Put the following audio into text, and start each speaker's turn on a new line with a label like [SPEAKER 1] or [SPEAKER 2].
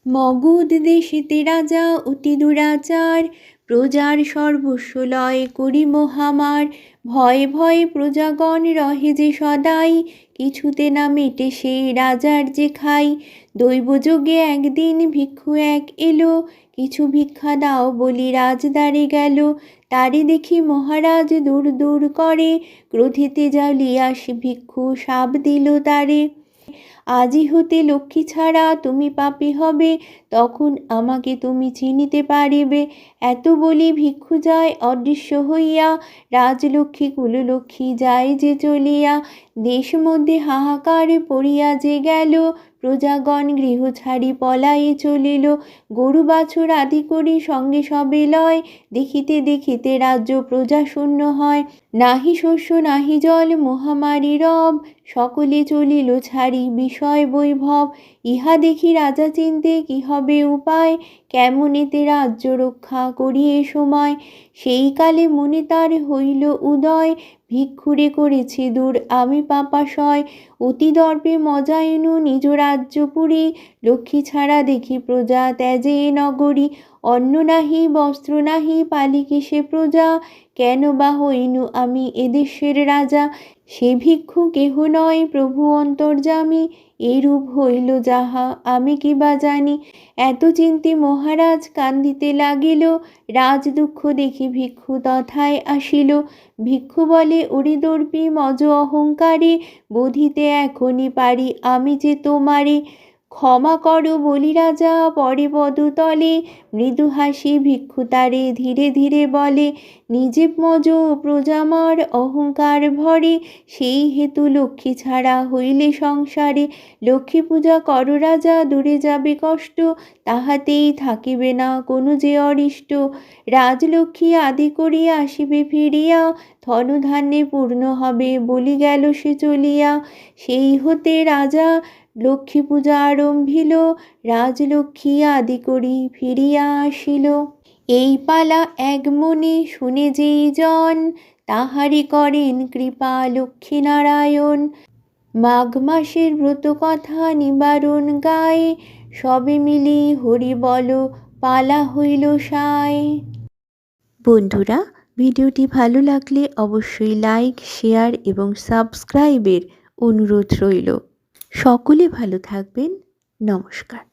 [SPEAKER 1] মগধ দেশেতে রাজা অতি দুরাচার, প্রজার সর্বস্ব লয় করি মহামার। ভয়ে ভয়ে প্রজাগণ রহে যে সদাই, কিছুতে না মেটে সেই রাজার যে খাই। দৈবযোগে একদিন ভিক্ষু এক এলো, কিছু ভিক্ষা দাও বলি রাজদ্বারে গেল। তারে দেখি মহারাজ দূর দূর করে, ক্রোধেতে জ্বালিয়া সে ভিক্ষু শাপ দিল তারে। আজি হতে লক্ষ্মী ছাড়া তুমি পাপী হবে, তখন আমাকে তুমি চিনিতে পারিবে। এত বলি ভিক্ষু যায় অদৃশ্য হইয়া, রাজলক্ষ্মী কুললক্ষ্মী যায় যে চলিয়া। দেশ মধ্যে হাহাকার পড়িয়া যে গেল, প্রজাগণ গৃহ ছাড়ি পলায়ে চলিল। গরু বাছুর আদি করি সঙ্গে সবে লয়, দেখিতে দেখিতে রাজ্য প্রজা শূন্য হয়। নাহি শস্য নাহি জল মহামারী রব, সকলে চলিল ছাড়ি বিষয় বৈভব। ইহা দেখি রাজা চিন্তে কি হবে উপায়, কেমন এতে রাজ্য রক্ষা করি এ সময়। সেই কালে মনে তার হইল উদয়, ভিক্ষুরে করেছি দূর আমি পাপাশয়। অতি দর্পে মজা এনু নিজ রাজ্যপুরী, লক্ষ্মী ছাড়া দেখি প্রজা ত্যাজে নগরী। অন্ন নাহি বস্ত্র নাহি পালি কিসে প্রজা, কেন বা হইনু আমি এদেশের রাজা। সে ভিক্ষু কেহ নয় প্রভু অন্তর্যামী, এরূপ হইল যাহা আমি কি বা জানি। এত চিন্তে মহারাজ কান্দিতে লাগিল, রাজ দুঃখ দেখি ভিক্ষু তথায় আসিল। ভিক্ষু বলে ওরে দর্পী মজ অহংকারে, বোধিতে এখনই পারি আমি যে তোমারে। ক্ষমা করো বলি রাজা পরে পদতলে, মৃদু হাসি ভিক্ষু তারে ধীরে ধীরে বলে। নিজে মজ প্রজামার অহংকার ভরে, সেই হেতু লক্ষ্মী ছাড়া হইলে সংসারে। লক্ষ্মী পূজা করো রাজা দূরে যাবে কষ্ট, তাহাতেই থাকিবে না কোনো যে অরিষ্ট। রাজলক্ষ্মী আদি করিয়া আসিবে ফিরিয়া, ধনধান্যে পূর্ণ হবে বলি গেল সে চলিয়া। সেই হতে রাজা লক্ষ্মী পূজা আরম্ভিল, রাজলক্ষ্মী আদি করি ফিরিয়া আসিল। এই পালা এক মনে শুনে যেই জন, তাহারি করেন কৃপা লক্ষ্মীনারায়ণ। মাঘ মাসের ব্রত কথা নিবারণ গায়ে, সবে মিলি হরি বল পালা হইল সায়। বন্ধুরা, ভিডিওটি ভালো লাগলে অবশ্যই লাইক, শেয়ার এবং সাবস্ক্রাইবের অনুরোধ রইল। সকলে ভালো থাকবেন। নমস্কার।